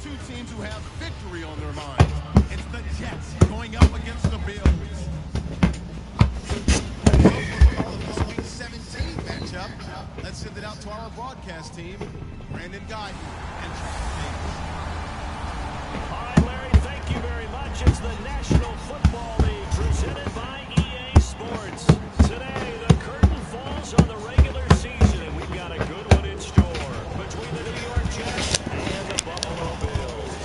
two teams who have victory on their minds. It's the Jets going up against the Bills. This Week 17 matchup. Let's send it out to our broadcast team, Brandon Guy and Charles Davis. All right, Larry, thank you very much. It's the National Football League presented by EA Sports. Today, the curtain falls on the regular season, and we've got a good one in store between the New York Jets and the Buffalo Bills.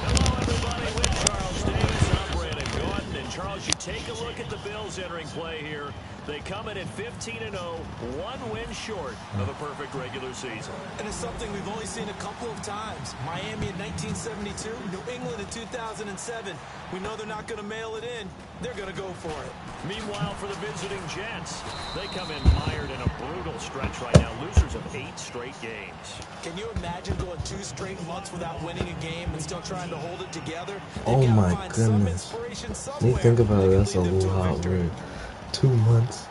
Hello, everybody, with Charles Davis. I'm Brandon Gaudin. And, Charles, you take a look at the Bills entering play here. They come in at 15-0, one win short of a perfect regular season. And it's something we've only seen a couple of times. Miami in 1972, New England in 2007. We know they're not going to mail it in. They're going to go for it. Meanwhile, for the visiting Jets, they come in mired in a brutal stretch right now. Losers of 8 straight games. Can you imagine going 2 straight months without winning a game and still trying to hold it together? Oh my goodness. When you think about it, that's a little hot word. 2 months.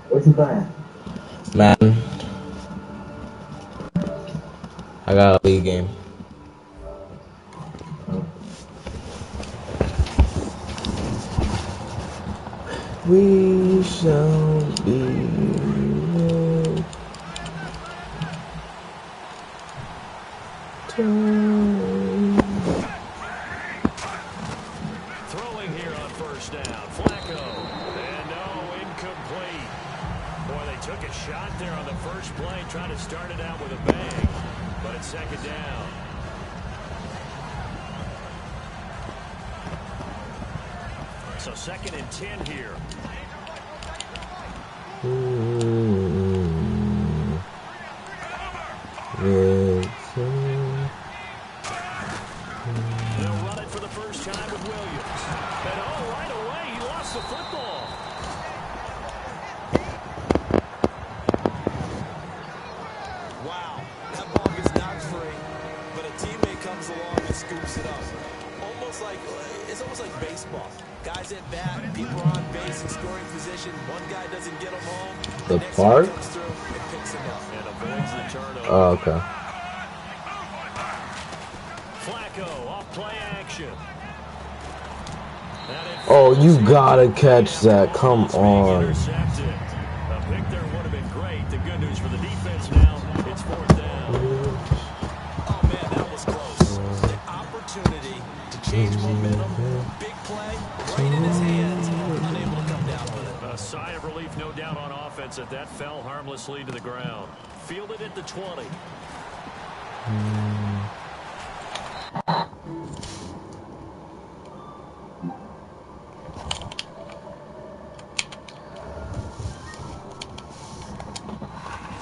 What you playing? Madden. I got a league game. We shall be Throwing here on first down. Flacco. And no, incomplete. Boy, they took a shot there on the first play, trying to start it out with a bang. But it's second down. So 2nd and 10 here. They'll run it for the first time with Williams. And oh, right away, he lost the football. Wow, that ball gets knocked free, but a teammate comes along and scoops it up. It's almost like baseball. Guys at bat, people are on base in scoring position. One guy doesn't get them home. The next park? guy comes through and picks him up. And avoids the turnover. Oh, okay. Flacco off play action. Oh, you gotta catch that. Come on. Intercepted. A pick there would have been great. The good news for the defense now, it's 4th down. Oh, man, that was close. The opportunity to change momentum. Big play, right in his hands. Unable to come down with it. A sigh of relief, no doubt, on offense that fell harmlessly to the ground. Fielded at the 20.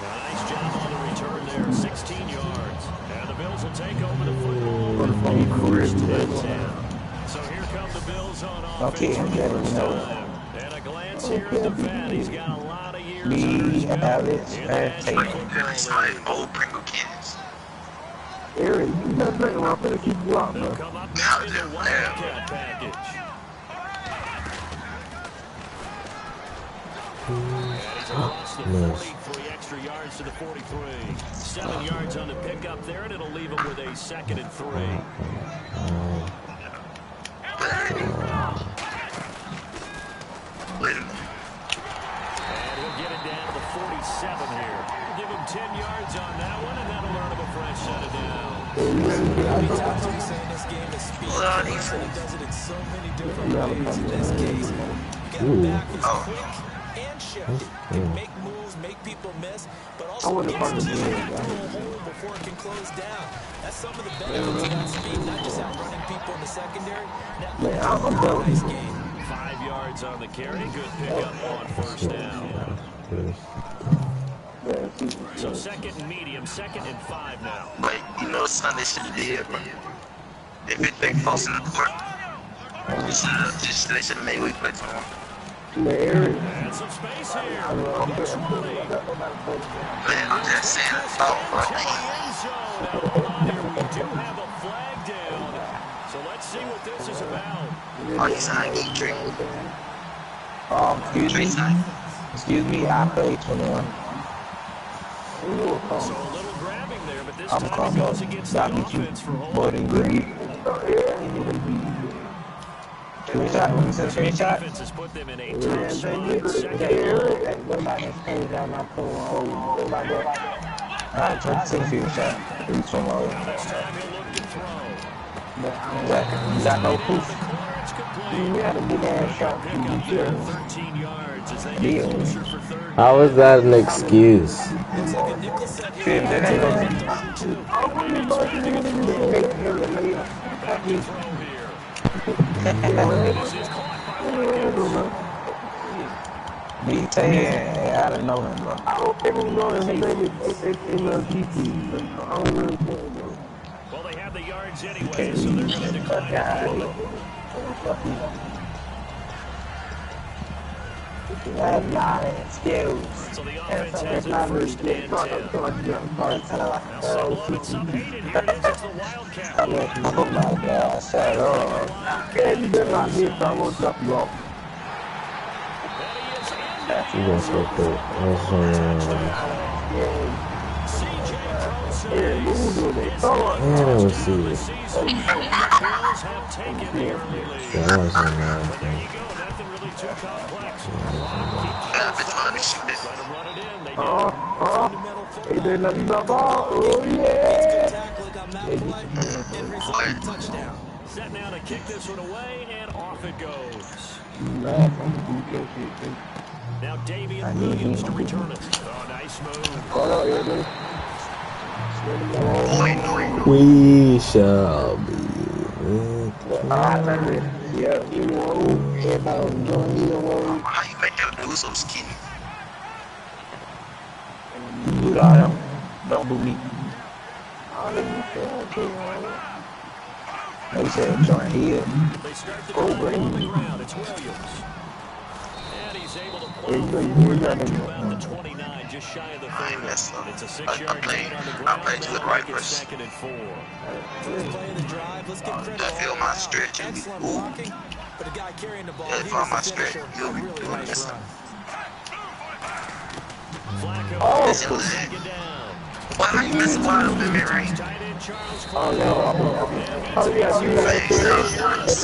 Nice job on the return there, 16 yards. And the Bills will take over the football with a first and 10. So here come the Bills on offense for the first time. And a glance here at the vet. He's got a lot of years under his belt in the National Football League. Aaron, you not playing while I'm gonna keep you out, They'll bro. come up next in the Wildcat package. And he's lost the 40, 3 extra yards to the 43. 7 yards on the pickup there, and it'll leave him with a 2nd and 3. And he'll get it down to 47 here. Give him 10 yards on that one, and that'll earn him a fresh set of down. Many times we say this game is speed, and he does it in so many different ways. In this case, you got back is quick and shifty. Can make moves, make people miss, but also guarantees you a hole before it can close. slows down. That's some of the benefits of that speed, not just outrunning people in the secondary. Now, nice game. 5 yards on the carry. Good pickup on first down. So second and medium, 2nd and 5 now. But you know, son, they should have did, bro. If it they false in the court, they should have made we play for them. And some space here. Man, I'm just saying, oh, bro. Here we do have a flag down. So let's see what this is about. Oh, he's not getting tricked. Excuse me, I play 21. So a little grabbing there, but this I'm time it coming goes up. against the Got me offense for more holding. than green. Screenshot, when you said screenshot. Defense has put them in a tough spot. 2nd and Alright, try to take a few shots. this time he'll look to throw. You got no proof. It's complete. You got a big ass shot. Pick up there, 13 yards as they get closer for 3rd. How is that an excuse? Looks like a nickel set Shit, here. that ain't gonna be taken out of nowhere, bro. Well, they have the yards anyway, so they're going to decline it. So the offense has it 1st and 10. Now settle on it, some hate it. Here it is. It's the Wildcat. Oh my God, shut up. You better not hit, so I'm gonna drop you off. You gonna so quick. Man, I was serious. Season. The Bills have taken the early lead. Yeah, I was on that. But there you go. Nothing really too complex. Keep trying to run it in. They do. Fundamental Hey, they let me know. Oh, yeah. good tackle, got mouth play, and result touchdown. Set now to kick this one away, and off it goes. Now Damian Williams to return it. Oh, nice move. We shall be. Yeah, you know, everybody doing either way. How you make that dude so skinny? You got him. Don't do me. They said join here. They start the drive on the ground. It's Williams. And he's able to plow forward back to about the 29, just shy of the 30. It's a 6-yard gain on the ground. That'll make it 2nd and 4. First play of the drive, let's give credit I feel all my around. stretch. Excellent blocking, but a guy carrying the ball, Yeah, he if was I'm my the finisher. stretch, A you'll be really doing nice this. run. Flacco This is take it down. why are you messing wide open, man, right? Tight end Charles Oh, Clark. yeah. Oh, yeah, you right Face there. out.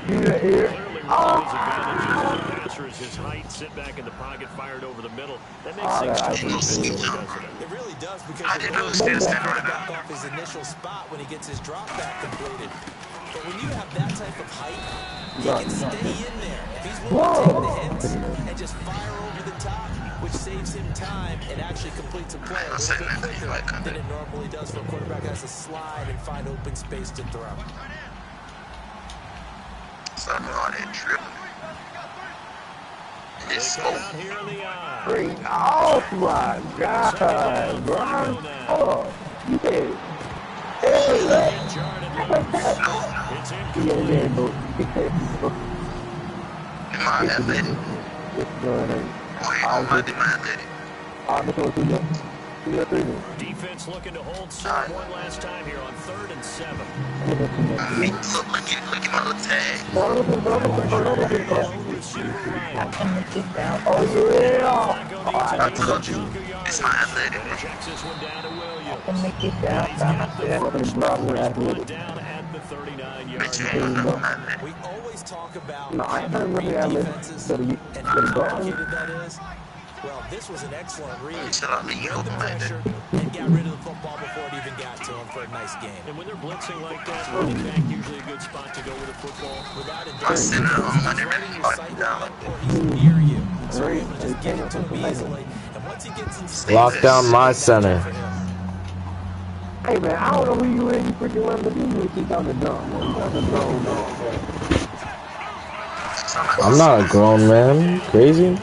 You right here. Passer is his height, sit back in the pocket, fired over the middle. That makes Oh, things yeah, I tougher, see. doesn't it? It really does because I didn't know it was still standing right back now. off his initial spot when he gets his drop back completed. But when you have that type of height, he can stay in there. If he's willing to take the hits and just fire over the top, which saves him time and actually completes a play a little bit quicker than it normally does for a quarterback that has to slide and find open space to throw. So I'm on that trip. They It's come out here in the eye. Great. Oh, my God, bro. Oh, you did. Hey, Jordan It's yeah, incomplete. yeah, bro. in my athletic. I'm athletic. Defense looking to hold serve one last time here on 3rd and 7. Look at my little tag. Oh, yeah. I told you, it's my athletic. Checks this one down to Williams. Make it down. Down at the 39-yard Bitch, you line. ain't gonna know my athletic. We always talk about No, I how don't great really have it. defenses So you and better how go. complicated that is. Well, this was an excellent read. Shut up, you Read hope the I'm like pressure that. and got rid of the football before it even got to him for a nice game. And when they're blitzing like that, running back usually a good spot to go with a football. Without a I'm doubt, sitting on he's Monday right in morning, your sight line or he's near you. So you're able to just get it to him easily. And what once he gets in space, Lock down my center. Hey man, I don't know who you is. You freaking run, but you need to keep on the drum. Man. You got the drum, man. I'm not a grown man. Crazy?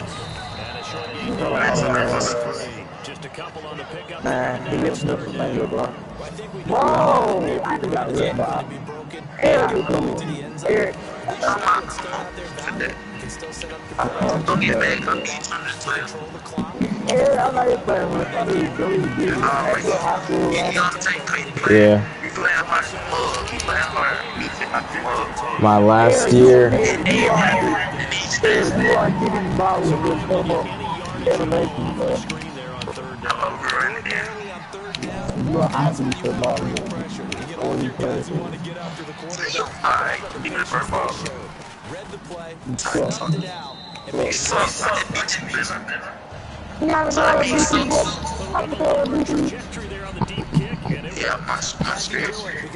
Just a couple on the pickup. Man, he gets nothing like you, bro. Whoa! I just got rid of Eric, Eric. Don't get back. Don't get from this player. Eric, I'm not even playing with you. Yeah. My last year. You are getting ball with this double elevation, bro. You are happy to ball with all these players. read the play, You sent it out, and made Trajectory there on the deep kick. And it Yeah, my screen.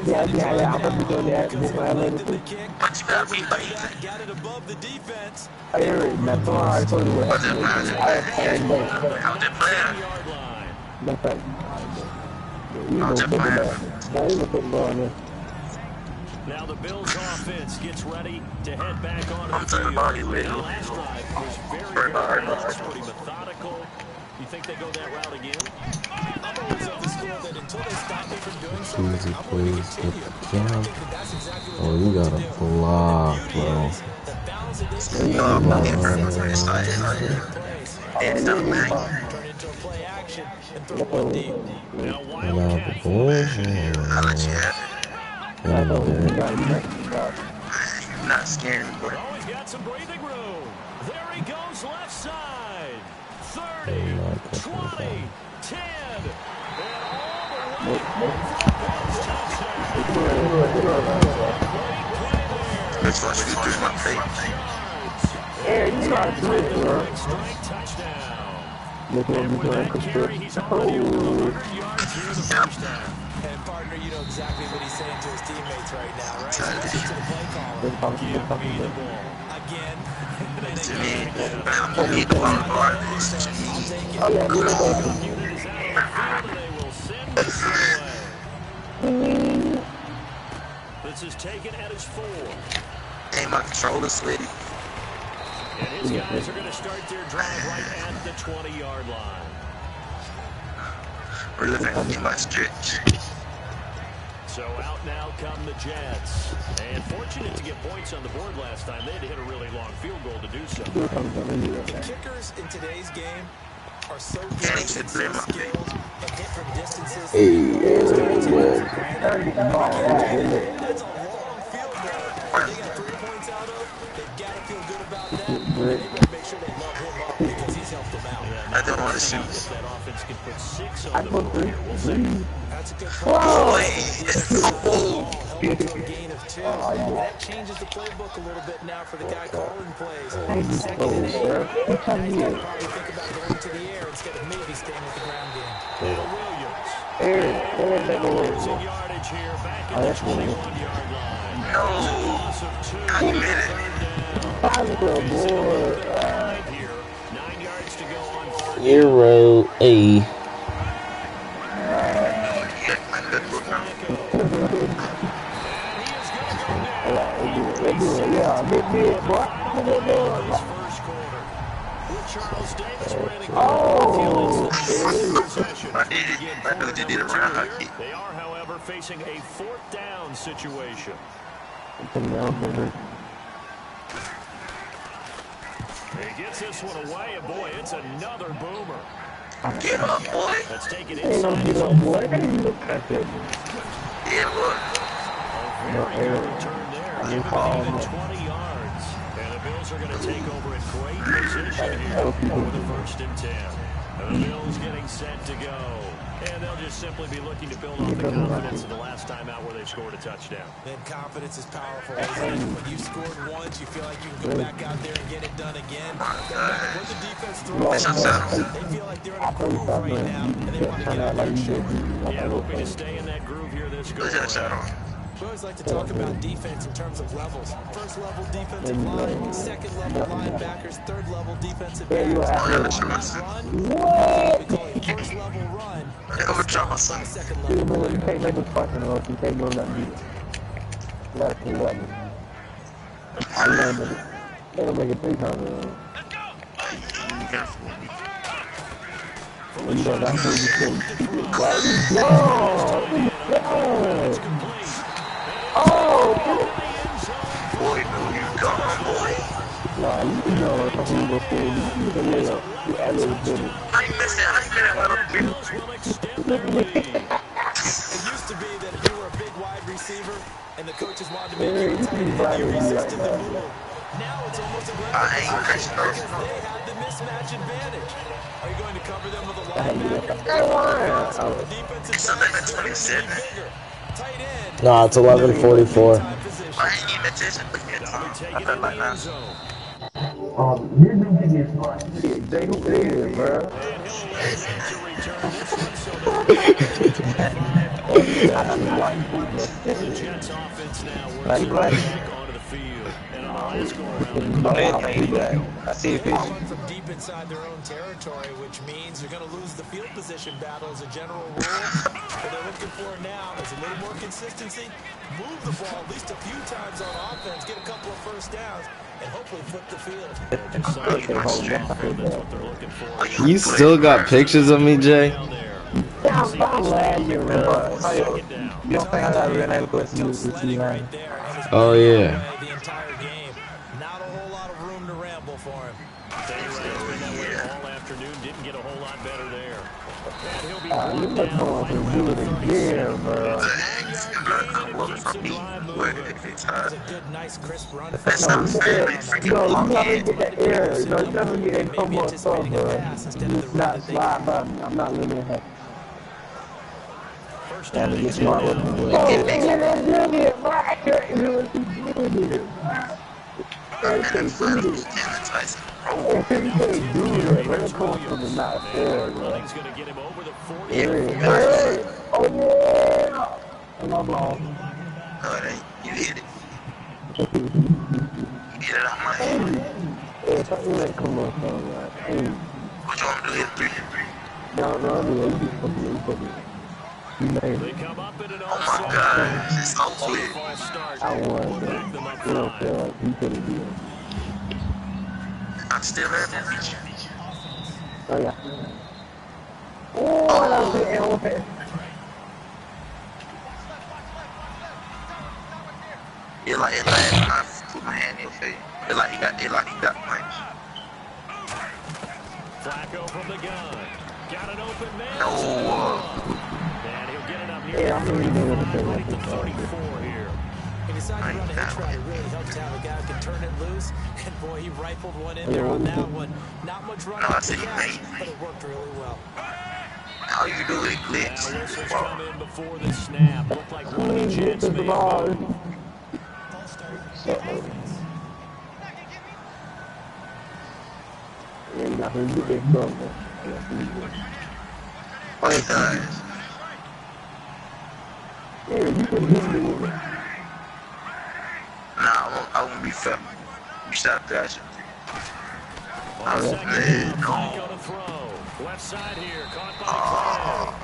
Yeah, I'm going to do that. This one, the kick, But you gotta be like, got it above the defense. Eric, that's why I told you what happened. I was playing back. how they playing? yard line. That's right. You know, look at that. Now, you look at ball, man. Now the Bills offense gets ready to head back onto I'm the talking about you, field. man. That last drive was very balanced, pretty methodical. You think they go that route again? I'm always of the school that until they stop me from doing something, Easy I'm going to plays with continue. the I jam. think that that's exactly what Oh, they're you going got to a do. block, The beauty bro. is the balance of this Oh, man, it's like, plays, it's not man. turn into a play action, and throw one deep. Now And Wildcat I let you have You got it. it. Not scaring me, boy. Oh, he's got some breathing room. There he goes left side. 30, 20, 10, and all the way. That's why she threw my face. Yeah, you got to do it, bro. Strike touchdown. Look what And we're with doing. that carry, he's already over 100 yards here the first down. And partner, you know exactly what he's saying to his teammates right now, right? Trying to- Listen to the play caller. Give me the ball. Again. To me, I'm gonna need to follow the bar. Oh, yeah, do it. Unit is out on the field, and they will send this away. This is taken at his 4. Hey, my controller's sweaty. And his guys are going to start their drive right at the 20-yard line. We're living in my stretch. So out now come the Jets. And fortunate to get points on the board last time. They had to hit a really long field goal to do so. The kickers in today's game are so good Yeah, they and so should play my skilled and hit from distances. Hey, That's a long field goal. They got 3 points out of. They've got to feel good about that. And they better make sure they love him up because he's helped them out. I don't want to shoot. If that offense can put 6 on the board here, we'll see. That's a good Boy, held to a gain of 2. That changes the playbook a little bit now for the guy calling plays. Second and 8. Now he's got to probably think about going to the air instead of maybe staying with the ground game. Now Williams. Losing yardage here back at the 21-yard line. no. Loss of 2. How you made it? Third down. Here. 9 yards to go on 3rd. Euro A. Yeah, my good book now. Yeah, big, boy. His first quarter. With Charles Davis running possession. I know they did a round hockey. They are, however, facing a 4th down situation. He gets this one away, and boy, it's another boomer. Get up, boy. Let's take it Ain't no inside. get up, boy. Look at that. Yeah, boy. Very good return there. Give him even 20 yards. And the Bills are going to take over in great position here with a 1st and 10. And the Bills getting set to go. And they'll just simply be looking to build off the confidence of the last time out where they scored a touchdown. And confidence is powerful, isn't it? When you scored once, you feel like you can go back out there and get it done again. No matter what the defense throws, they feel like they're in a groove right now, and they want to get out there and show it. Yeah, hoping to stay in that groove here this go What's that sound on? We always like to talk about defense in terms of levels. First level defensive line, second level linebackers, third level defensive backs. Run, we call it first level run. Second level. You can't make a fucking rush. You can't go that deep. That's the level. I learned it. They don't make it 3 times. You know, that's what you think. Boy, no, you gone, boy. Nah, you know, a couple of before you can lay up. You add a little bit. I ain't missing. I ain't been at It used to be that if you were a big wide receiver and the coaches wanted to make you a tight end, you resisted the move. Now it's almost a because they have the mismatch advantage. Are you going to cover them with a linebacker? So the defensive back is going to be bigger. Tight end. Nah, it's 11:44. I ain't even attention. I felt like that. You do get this one. They who it is, bro. The Jets offense now works their way back onto the field. And on the last go around, I see it. Run from deep inside their own territory, which means you're going to lose the field position battle as a general rule. What they're looking for now is a little more consistency, move the ball at least a few times on offense, get a couple of first downs, and hopefully flip the field. just that's what they're looking for. You still got pictures of me, Jay? Down there. I'm glad you're Second down. You don't think I got real nice questions with you, man? Oh, yeah. The entire game. Not a whole lot of room to ramble for him. Taylor has been that way all afternoon. Didn't get a whole lot better there. And he'll be You brought must down want right to around do the it 37. again, bro. Keeps the drive moving. Has a good, nice, crisp run. That's not fair. They freaking You long gotta in. get that air. You know, you gotta get that come on stuff, bro. It's not slide by me. I'm not letting it happen. First Gotta down get is smart now. with it. Oh, nigga, that's nigga, bro. I can't do it. I can't do it. Tyson. I can't do it. Where it comes from is not fair, bro. Running's going to get him over the 40. Hey, oh yeah! And I'm off. No, it ain't. You hit it. You get it out my head. Hey, something like come on, son. Like, hey, What you want me to do? Hit 3? no, you fucking. You made They it. come up in an Oh my God. It's so quick. false start. I won, Back them man. up You don't 5. feel like you couldn't do it. I'm still at that beach. Oh, yeah. Oh, that was an elephant. It like when I put my hand in your face. It like he got punched. Flacco from the gun. Got an open man. No. And he'll get it up near Yeah, I'm really doing it. right to 34 here. He decided to run a hitch route. It really helped to have a guy who can turn it loose. And boy, he rifled one in there on that one. Not much running No, I to see the you, catch, mate. but it worked really well. All you do is Now glitch. whistles come in before the snap. Looked like one of the Jets Took may the ball. have moved. Yeah, you got to do this, bro. What he does? Yeah, you can do it. Nah, I won't be fair. You stop crashing. On second down, No. Flacco to throw. Left side here, caught by Clay.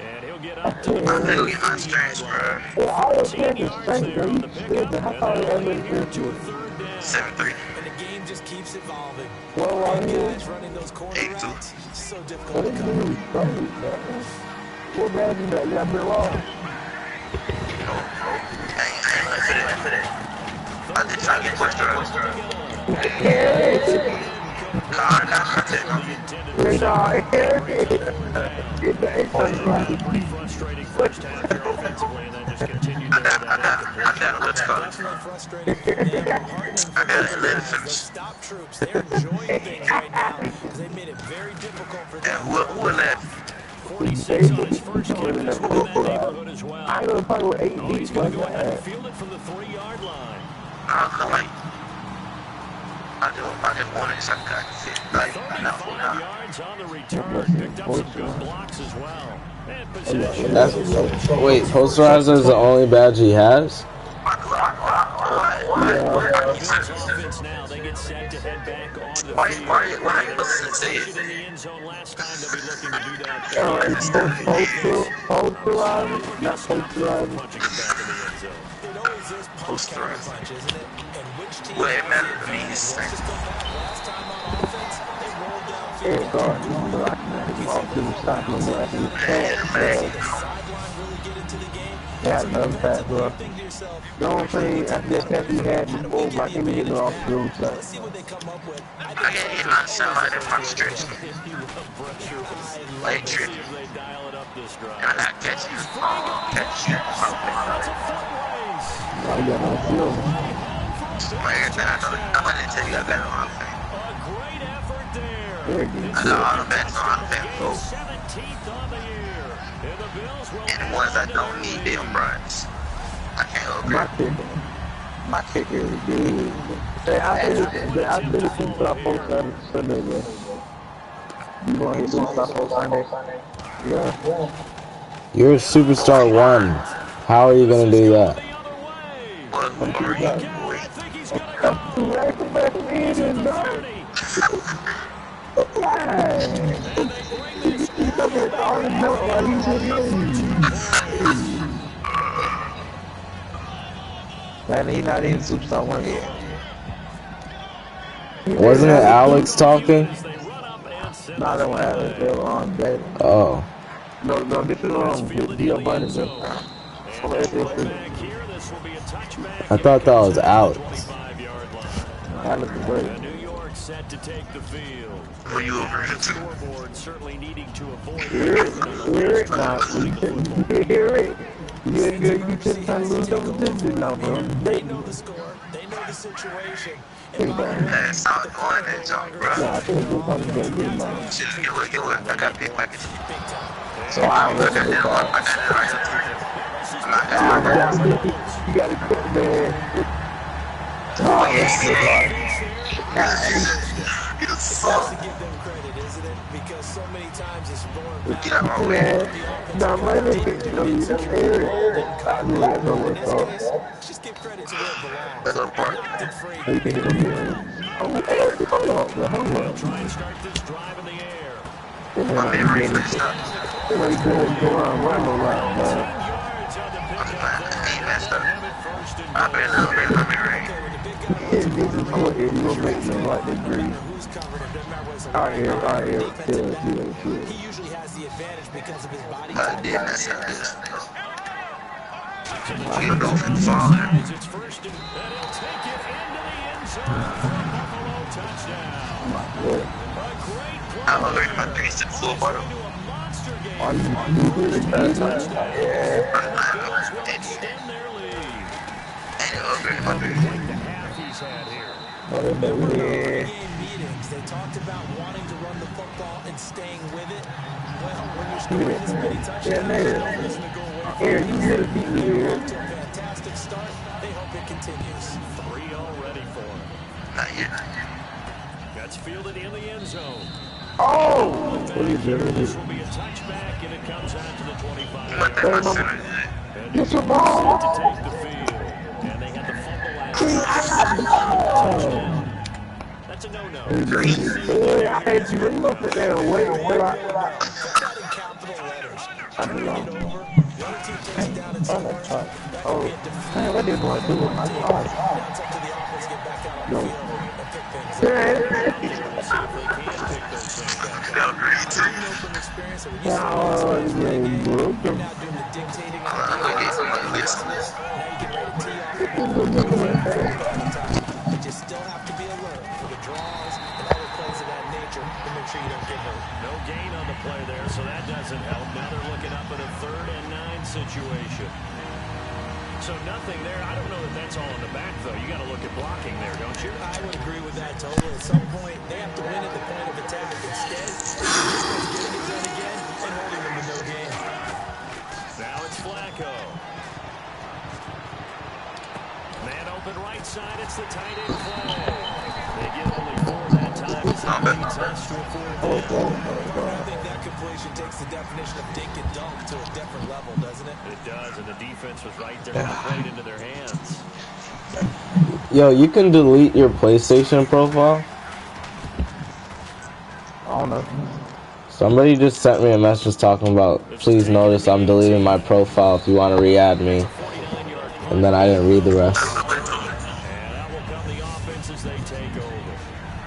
And he'll get up to the I know get my strengths, bro. Yeah, all the 14 kids yards are there on the pickup. I And thought they'll it lead here was to a third down. 7-3. And the game just keeps evolving. Well, right Big here. guys running those corner 8-2. routes, so What difficult to is cover. this? What bad is that? You got Bill Law. No. I ain't nothing for that. I just try to get pushed around. God, Pretty frustrating first half here offensively, and then just continued to I got what's called. Definitely frustrating for them. Heartening for them. They stop troops. They're enjoying things right now because they made it very difficult for them. And who left? 46 on his first kick. This one in that neighborhood as well. I know probably with 8 Oh, deep he's going to go like ahead and that. field it from the 3-yard line. I just wanted something I could fit. Like, 35 yards on the return. Picked up some good blocks as well. And possession. Wait, Posterizer is the only badge he has? Bills offense now. They get set to head back onto the field. Why listen to They it? in the end zone last time. They'll be looking to do that. It's posterizing, not posterizing. Punching it back in the end zone. It always is punch counter punch, isn't it? And which team Well, it has matters the to me. advantage? Let's just go back. Last time on offense, they rolled downfield. Eric Gardner, off to the side, The sideline really get into the game. yeah, another pass, bro. You think to yourself, You know what I'm saying? After that pass we had before, why can't we get it off the other let's side? see what they come up with. I I can't get my sound like that from stretch. Like trip. See if they dial it up this drive. And I got catch you. Catch you. That's a foot race. I got no feel. Everything I know. I'm gonna tell you I got on my thing. A great effort there. Very good. I know all the best on my thing. 17th on the year. And the Bills will And the ones I don't need, them runs. I can't My kicker is good. Hey, I did a super stop post on Sunday, bro. You gonna hit super stop post Sunday? Yeah. You're a superstar 1. How are you gonna do that? the other way. What more you I think he's going to go. Man, he not in superstar 1 yet. Wasn't it Alex talking? They run up and set Nah, that one happened. They were on that. Oh. No, this is with Dio Bunny. back here. This will be a touchback. I thought that was Alex. 25-yard line. That looks great. And New York set to take the field. Who you over here to? Scoreboard certainly needing to avoid Hear it? Nah, hear it. You ain't good. You just trying to lose double digits now, bro. they know the score. They know the situation. That's not going that jump, bro. Nah, I think it's probably gonna get him out. Shit, get what, I got big pockets. So I don't Look know. at that one. I got that right here. You gotta quit, man. Oh, You To suck. give them credit, isn't it? Because so many times it's born Get out my way. man. Nah, my nigga, you know, you just hear it. I knew that no one thought. just give credit to where it belongs. That's a part. Acting free. Hey, hey, hold on, bro, hold on. Try and start this drive in the air. My memory messed up. Go on, run around, man. 10 yards on the pickup He there. messed up. Have it first and I bet my memory. This is what it will make me like the green. Who's covered him? Doesn't matter what his All right, here, defensive back. yeah. He usually has the advantage because of his body I type. did mess up this. We'll go for the father. It's first and he'll take it into the end zone for a Buffalo touchdown. A great play. I learned my things to the floor bottom. Into a monster game. Are you doing Bills will extend their lead. And I learned my things. The half he's had here. yeah. Game meetings, they talked about wanting to run the football and staying with it. Well, when you're scoring this many touchdowns, Yeah, man. there's no reason to go away from Here, it. you hear the beat here. Off to a fantastic start. They hope it continues. 3 already for him. Not yet. That's fielded in the end zone. Oh! What is This it? will be a touchback, and it comes out to the 25. What that my center did. And Get your set ball! to take the field. And they had the fumble last. That's a no-no. Hey, I had you in up there. Wait, Put that in capital letters. Turn it over. The other team takes it down and scores. That Oh, would be a defeat. man, what did I do with my Now God? it's up to the offense to get back out on the field and pick things up. Man, See if they can pick those things back up. They'll agree to. You know from experience that when you oh, yeah, bro. you're now doing the dictating on the I'm gonna get some money list. now you get ready to tee off. But you still have to be alert for the draws and other plays of that nature to make sure you don't get hurt. No gain on the play there, so that doesn't help. Now they're looking up at a 3rd and 9 situation. So nothing there. I don't know that that's all in the back, though. You got to look at blocking there, don't you? I would agree with that totally. At some point, they have to win at the point of attack instead. This one's getting it done again and holding them to no gain. Now it's Flacco. Man open right side. It's the tight end play. They get only 4 that time. It's a big touch to a 4th down. I think that completion takes the definition of dink and dunk to a different level, doesn't it? It does, and the defense was right there and played into their hands. Yo, you can delete your PlayStation profile? I don't know. Somebody just sent me a message talking about, please notice I'm deleting my profile if you want to re-add me. And then I didn't read the rest. And out will come the offense as they take over.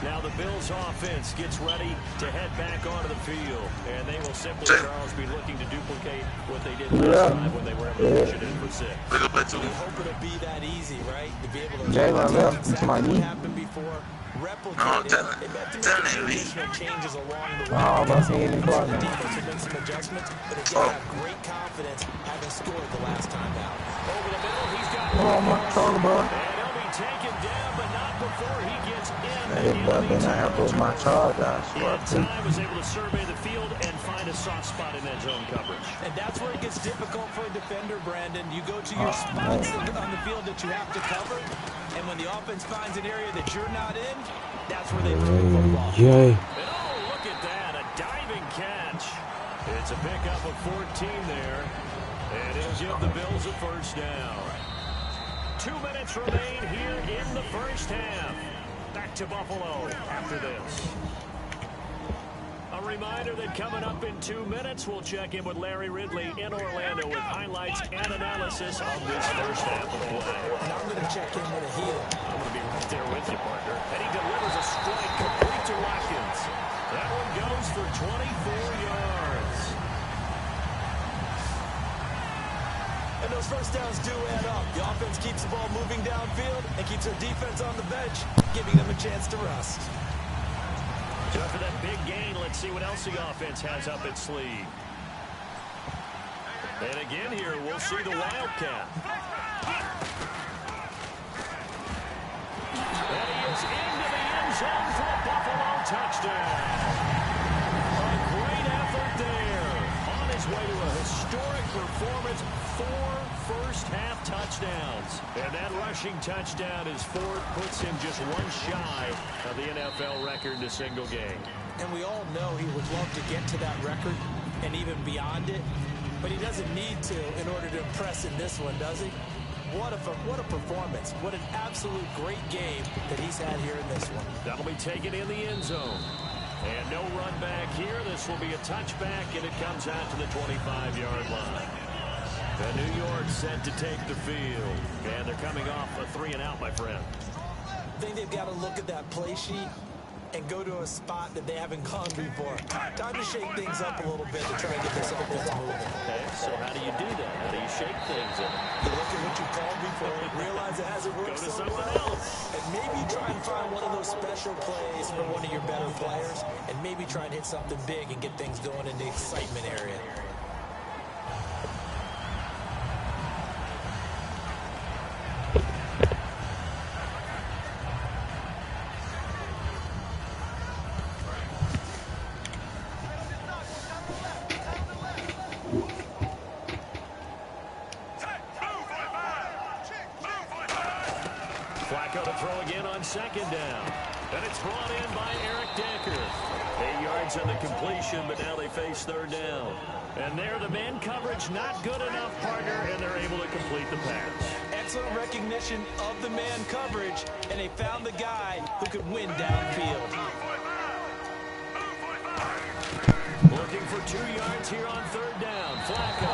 Now the Bills offense gets ready to head back onto the field. And they will simply, Charles, be looking to duplicate what they did last time when they were able to push it in for 6. So we hope it'll be that easy, right? To be able to Exactly what happened before, replicate it. They have to make some additional changes along the way. Oh, that's the defense will make some adjustments, but again, have great confidence having scored the last time out. Over the middle, he's got my tongue, bro. and he'll be taken down, but not before he gets in. Hey, but then I have to put my charge out. Time was able to survey the field and find a soft spot in that zone coverage. And that's where it gets difficult for a defender, Brandon. You go to your spots on the field that you have to cover, and when the offense finds an area that you're not in, that's where they throw the football. Yay. And oh, look at that, a diving catch. It's a pickup of 14 there, and it'll give the Bills a first down. 2 minutes remain here in the first half. Back to Buffalo after this. A reminder that coming up in 2 minutes, we'll check in with Larry Ridley in Orlando with highlights and analysis of this first half of play. And I'm going to check in with a heel. I'm going to be right there with you, partner. And he delivers a strike complete to Watkins. That one goes for 24 yards. And those first downs do add up. The offense keeps the ball moving downfield and keeps their defense on the bench, giving them a chance to rest. So after that big gain, let's see what else the offense has up its sleeve. And again here, we'll see the Wildcat. And he is into the end zone for a Buffalo touchdown. A great effort there. On his way to a historic performance, 4 first-half touchdowns. And that rushing touchdown, his fourth, puts him just one shy of the NFL record in a single game. And we all know he would love to get to that record and even beyond it, but he doesn't need to in order to impress in this one, does he? What a performance. What an absolute great game that he's had here in this one. That'll be taken in the end zone. And no run back here. This will be a touchback, and it comes out to the 25-yard line. And New York set to take the field. And they're coming off a 3-and-out, my friend. I think they've got to look at that play sheet and go to a spot that they haven't gone before. Time to shake things up a little bit to try and get this offense moving. Okay, so how do you do that? How do you shake things up? You look at what you called before, realize it hasn't worked so well, and maybe try and find one of those special plays for one of your better players, and maybe try and hit something big and get things going in the excitement area. Flacco to throw again on second down. And it's brought in by Eric Decker. 8 yards on the completion, but now they face third down. And there, the man coverage not good enough, partner, and they're able to complete the pass. Excellent recognition of the man coverage, and they found the guy who could win downfield. Looking for 2 yards here on third down. Flacco.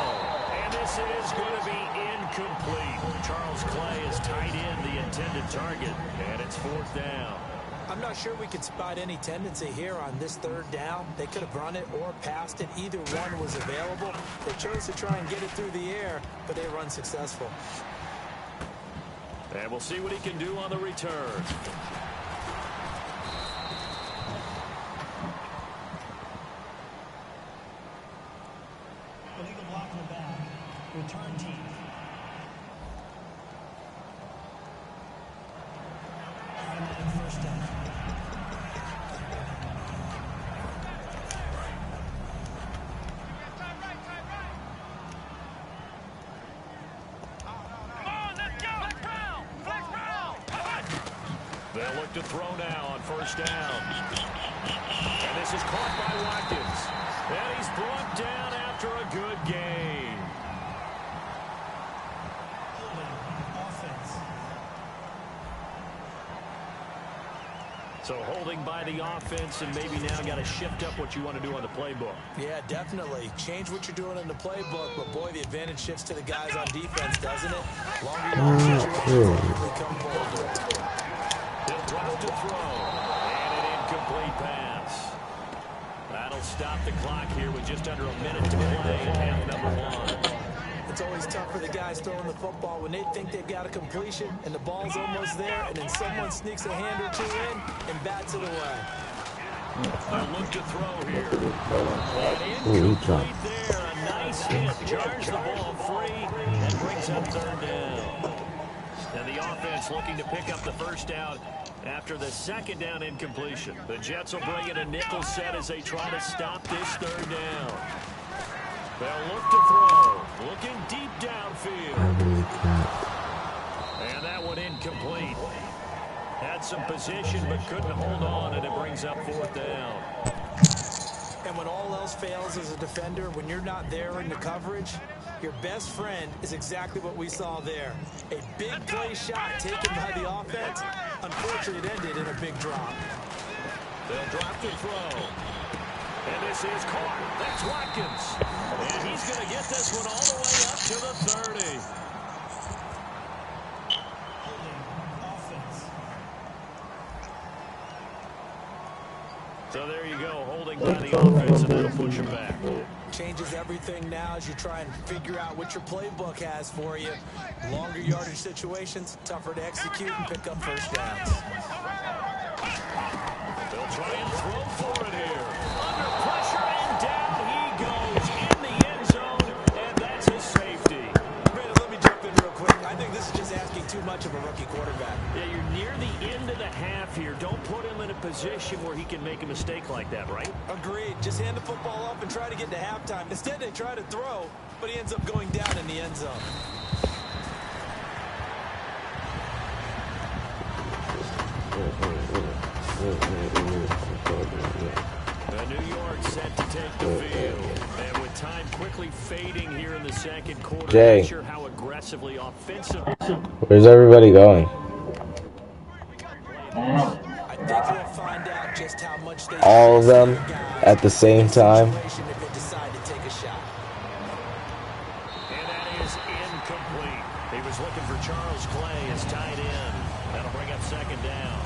And this is going to be incomplete. Charles Clay has tied in the intended target, and it's fourth down. I'm not sure we could spot any tendency here on this third down. They could have run it or passed it. Either one was available. They chose to try and get it through the air, but they were unsuccessful. And we'll see what he can do on the return. Illegal block in the back. Return team. Automatic first down. They'll look to throw now on first down. And this is caught by Watkins. And he's brought down after a good gain. Offense. So holding by the offense and maybe now got to shift up what you want to do on the playbook. Yeah, definitely. Change what you're doing in the playbook, but boy, the advantage shifts to the guys on defense, doesn't it? Longer yardage situations usually come bolder. He'll drop to throw. And an incomplete pass. That'll stop the clock here with just under a minute to play in half number 1. It's always tough for the guys throwing the football when they think they've got a completion and the ball's almost there, and then someone sneaks a hand or two in and bats it away. A look to throw here. Incomplete there. A nice hit. Jars the ball free and brings up 3rd down. And the offense looking to pick up the first down after the 2nd down incompletion. The Jets will bring in a nickel set as they try to stop this 3rd down. They'll look to throw. Looking deep downfield. And that one incomplete. Had some position but couldn't hold on, and it brings up 4th down. And when all else fails as a defender, when you're not there in the coverage, your best friend is exactly what we saw there. A big play shot taken by the offense. Unfortunately, it ended in a big drop. They'll drop to throw. And this is caught. That's Watkins. And he's going to get this one all the way up to the 30. So there you go, holding by the offense, and that'll push him back. Changes everything now as you try and figure out what your playbook has for you. Longer yardage situations, tougher to execute and pick up first downs. They'll try and throw for it here. Under pressure, and down he goes in the end zone, and that's a safety. Brandon, let me jump in real quick. I think this is just asking too much of a rookie quarterback. Yeah, you're near the end of the half here. Don't put him in a position where he can make a mistake like that, right? Agreed. Just hand the football up and try to get to halftime. Instead, they try to throw, but he ends up going down in the end zone. New York set to take the field. And with time quickly fading here in the 2nd quarter, Jay. not sure how aggressively offensive. Where's everybody going? I think you'll find out just how much they All of them at the same time? if they decide to take a shot. And that is incomplete. He was looking for Charles Clay as tight end. That'll bring up 2nd down.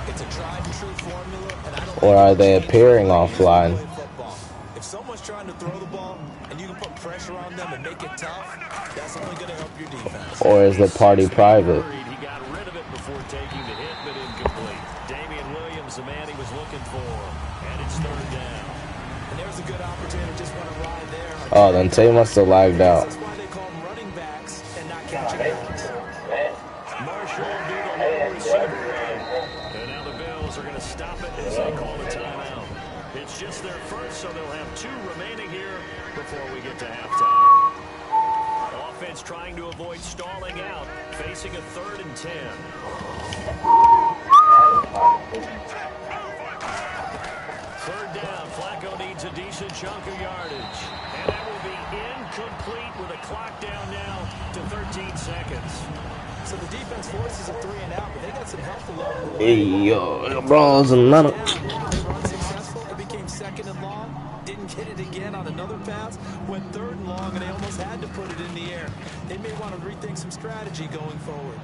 It's a tried and true formula, and I don't Or are they appearing offline? If someone's trying to throw the ball and you can put pressure on them and make it tough, that's only going to help your defense. Or is the party private? He got rid of it before taking the hit, but incomplete. Damian Williams, the man he was looking for, and it's 3rd down. And there's a good opportunity to just want to ride there. Oh, then Tay must have lagged out. That's why they call them running backs and not catching backs. Marshall will do the whole receiver. And now the Bills are going to stop it as they call the timeout. It's just their first, so they'll have 2 remaining here before we get to halftime. Offense trying to avoid stalling out, facing a 3rd and 10. 3rd down, Flacco needs a decent chunk of yardage. And that will be incomplete with a clock down now to 13 seconds. So the defense forces a 3 and out, but they got some help along the way. Hey, yo, bros, another. They were unsuccessful. It became 2nd and long. Didn't get it again on another pass. Went 3rd and long, and they almost had to put it in the air. They may want to rethink some strategy going forward.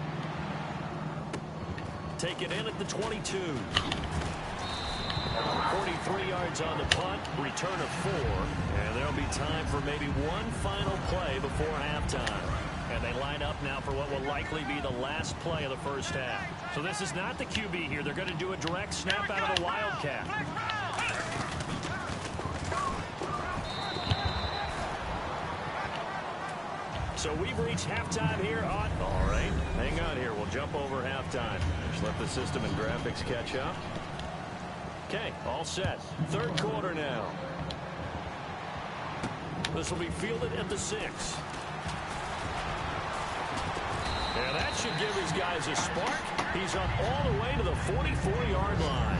Take it in at the 22. 43 yards on the punt, return of 4. And there'll be time for maybe one final play before halftime. And they line up now for what will likely be the last play of the first half. So this is not the QB here. They're going to do a direct snap out of the Wildcat. So we've reached halftime here on... All right, hang on here. We'll jump over halftime. Just let the system and graphics catch up. Okay, all set. 3rd quarter now. This will be fielded at the 6. And that should give his guys a spark. He's up all the way to the 44-yard line.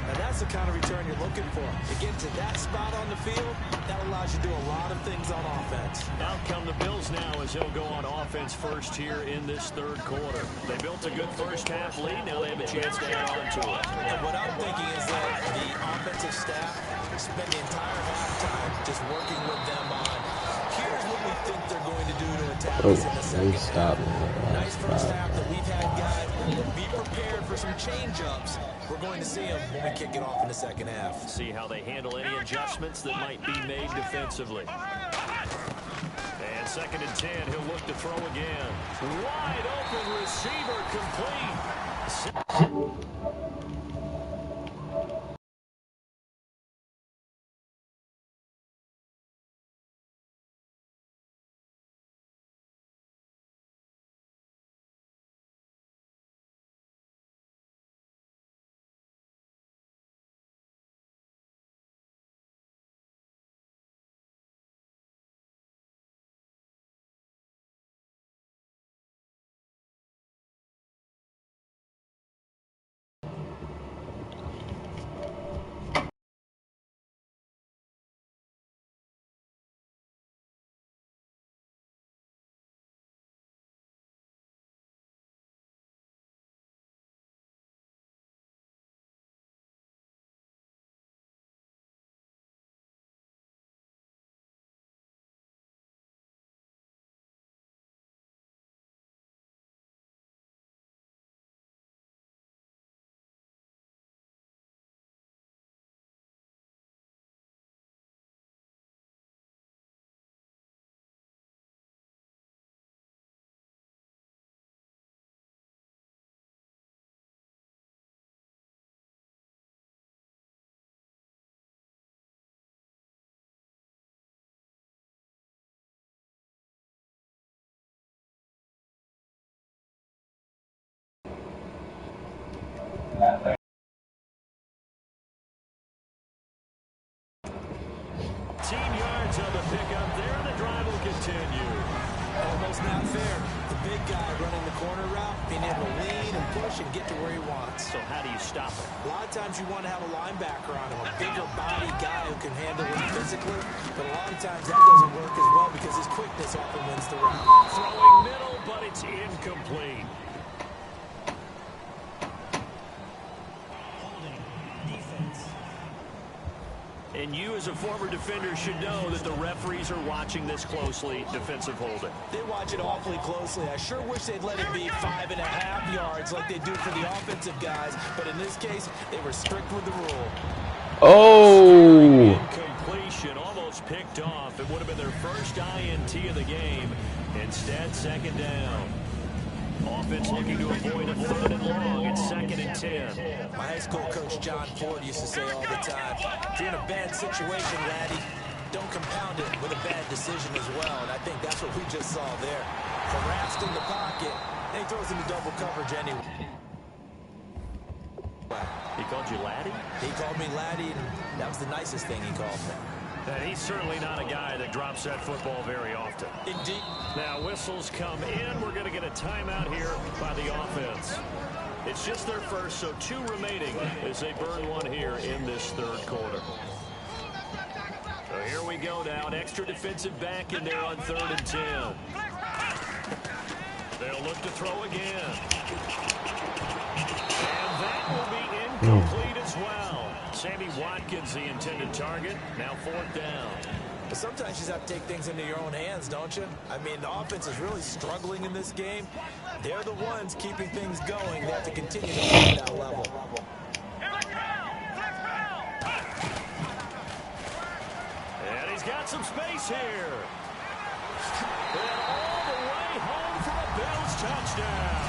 And that's the kind of return you're looking for. To get to that spot on the field, that allows you to do a lot of things on offense. Out come the Bills now as they'll go on offense first here in this third quarter. They built a good first half lead. Now they have a chance to add on to it. And what I'm thinking is that the offensive staff spend the entire halftime just working with them on, here's what we think they're going to do to attack us in the second half. Nice first half that we've had, guys. Be prepared for some change-ups. We're going to see them when we kick it off in the second half. See how they handle any adjustments that might be made defensively. And 2nd and 10, he'll look to throw again. Wide open receiver complete. Team yards on the pickup there. The drive will continue. Almost not fair. The big guy running the corner route, being able to lean and push and get to where he wants. So how do you stop it? A lot of times you want to have a linebacker on him, a bigger body guy who can handle it physically, but a lot of times that doesn't work as well because his quickness often wins the route. Throwing middle, but it's incomplete. Holding. Defense. And you as a former defender should know that the referees are watching this closely, defensive holding. They watch it awfully closely. I sure wish they'd let it be 5.5 yards like they do for the offensive guys, but in this case, they were strict with the rule. Oh! Incompletion, almost picked off. It would have been their first INT of the game. Instead, 2nd down. Offense looking to avoid a 3rd and long. It's 2nd and 10. My high school coach, John Ford, used to say all the time, if you're in a bad situation, laddie, don't compound it with a bad decision as well. And I think that's what we just saw there. Harassed in the pocket, and he throws into double coverage anyway. He called you laddie? He called me laddie, and that was the nicest thing he called me. And he's certainly not a guy that drops that football very often. Indeed. Now whistles come in. We're going to get a timeout here by the offense. It's just their first, so 2 remaining as they burn 1 here in this 3rd quarter. So here we go now. An extra defensive back in there on 3rd and 10. They'll look to throw again. And that will be incomplete as well. Sammy Watkins, the intended target. Now 4th down. But sometimes you just have to take things into your own hands, don't you? I mean, the offense is really struggling in this game. They're the ones keeping things going. They have to continue to play at that level. And he's got some space here. And all the way home for a Bills touchdown.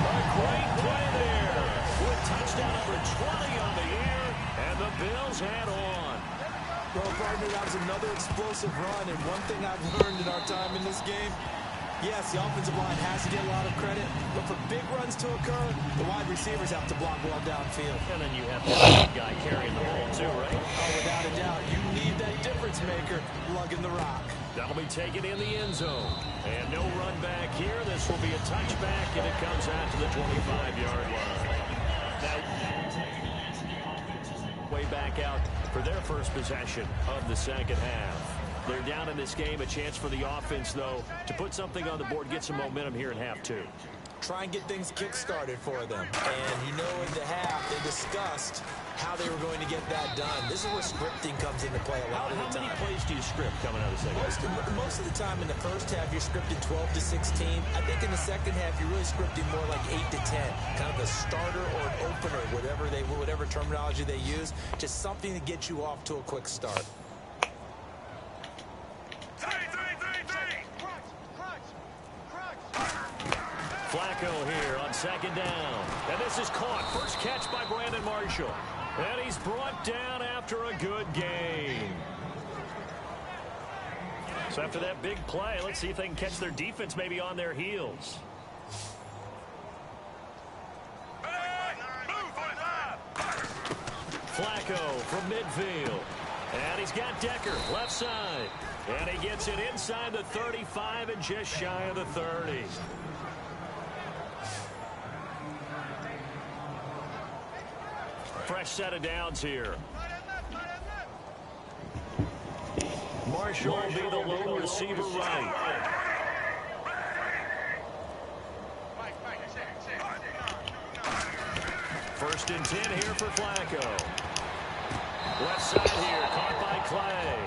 A great play there with touchdown number 20 on the year, and the Bills head on. Well, partner, that was another explosive run, and one thing I've learned in our time in this game, yes, the offensive line has to get a lot of credit, but for big runs to occur, the wide receivers have to block well downfield. And then you have that guy carrying the ball too, right? Oh, without a doubt, you need that difference maker lugging the rock. That'll be taken in the end zone. And no run back here. This will be a touchback, and it comes out to the 25-yard line. Now, back out for their first possession of the second half. They're down in this game. A chance for the offense, though, to put something on the board, get some momentum here in half two. Try and get things kick-started for them. And in the half, they discussed how they were going to get that done. This is where scripting comes into play a lot of the time. How many plays do you script coming out of the second half? Most of the time in the first half, you're scripting 12 to 16. I think in the second half, you're really scripting more like 8 to 10. Kind of a starter or an opener, whatever terminology they use. Just something to get you off to a quick start. Flacco here on second down. And this is caught. First catch by Brandon Marshall. And he's brought down after a good gain. So after that big play, let's see if they can catch their defense maybe on their heels. Flacco from midfield. And he's got Decker left side. And he gets it inside the 35 and just shy of the 30. Fresh set of downs here. Marshall will be the lone receiver right. First and 10 here for Flacco. Left side here, caught by Clay.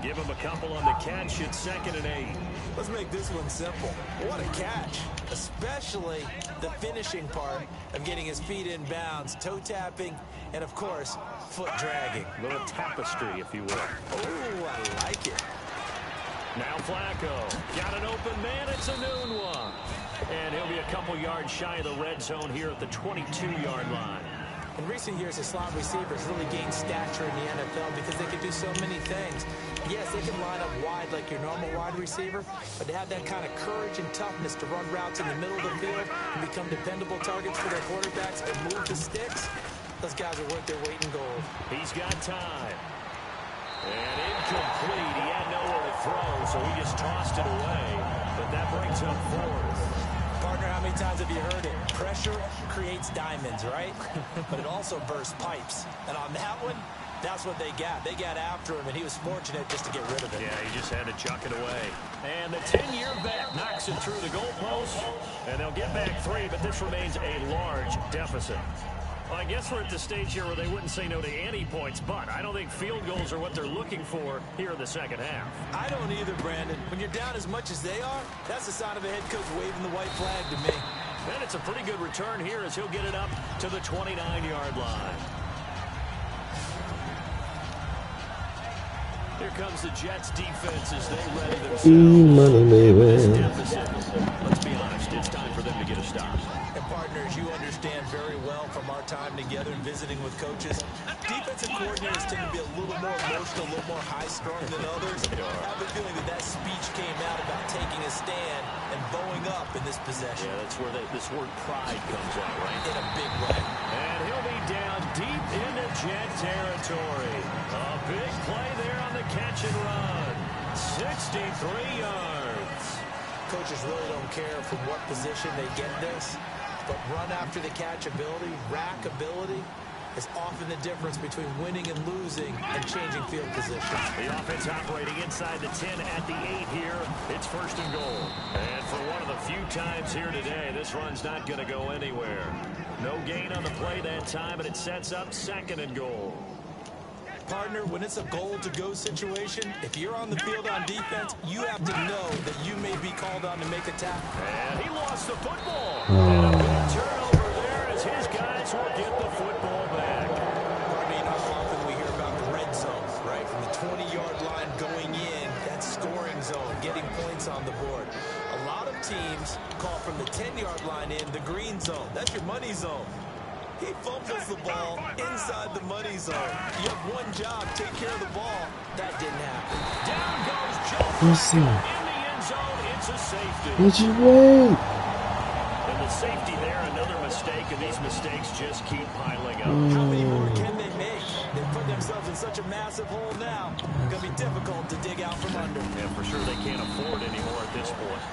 Give him a couple on the catch. It's 2nd and 8. Let's make this one simple. What a catch. Especially the finishing part of getting his feet in bounds, toe tapping, and of course, foot dragging. A little tapestry, if you will. Oh, I like it. Now Flacco. Got an open man. It's a noon one. And he'll be a couple yards shy of the red zone here at the 22-yard line. In recent years, the slot receivers really gained stature in the NFL because they can do so many things. Yes, they can line up wide like your normal wide receiver, but to have that kind of courage and toughness to run routes in the middle of the field and become dependable targets for their quarterbacks and move the sticks, those guys are worth their weight in gold. He's got time. And incomplete. He had nowhere to throw, so he just tossed it away. But that brings up 4th. Partner, how many times have you heard it? Pressure creates diamonds, right? But it also bursts pipes. And on that one, that's what they got. They got after him, and he was fortunate just to get rid of it. Yeah, he just had to chuck it away. And the 10-year vet knocks it through the goalpost. And they'll get back 3, but this remains a large deficit. Well, I guess we're at the stage here where they wouldn't say no to any points, but I don't think field goals are what they're looking for here in the second half. I don't either, Brandon. When you're down as much as they are, that's the sign of a head coach waving the white flag to me. And it's a pretty good return here as he'll get it up to the 29-yard line. Here comes the Jets defense as they ready themselves. Let's be honest, it's time for them to get a stop. And partners, you understand very well from our time together and visiting with coaches, defensive coordinators tend to be a little more emotional, a little more high-strung than others. I have a feeling that speech came out about taking a stand and bowing up in this possession. Yeah, that's where this word pride comes out, right? In a big way. And he'll be down deep into Jet territory. A big play there on the catch and run. 63 yards. Coaches really don't care from what position they get this, but run after the catch ability, rack ability, is often the difference between winning and losing and changing field position. The offense operating inside the 10 at the 8 here. It's 1st and goal. And for one of the few times here today, this run's not going to go anywhere. No gain on the play that time, and it sets up 2nd and goal. Partner, when it's a goal-to-go situation, if you're on the field on defense, you have to know that you may be called on to make a tackle. And he lost the football. And a big turnover there as his guys will get the football back. I mean, how often we hear about the red zone, right? From the 20-yard line going in, that scoring zone, getting points on the board. A lot of teams call from the 10-yard line in the green zone. That's your money zone. He fumbles the ball inside the money zone. You have one job, take care of the ball. That didn't happen. Down goes Joe Flacco in the end zone. It's a safety. Would you wait? And the safety there, another mistake, and these mistakes just keep piling up. How many more can they make? They've put themselves in such a massive hole now. It's going to be difficult to dig out from under. Yeah, for sure they can't afford anymore at this point.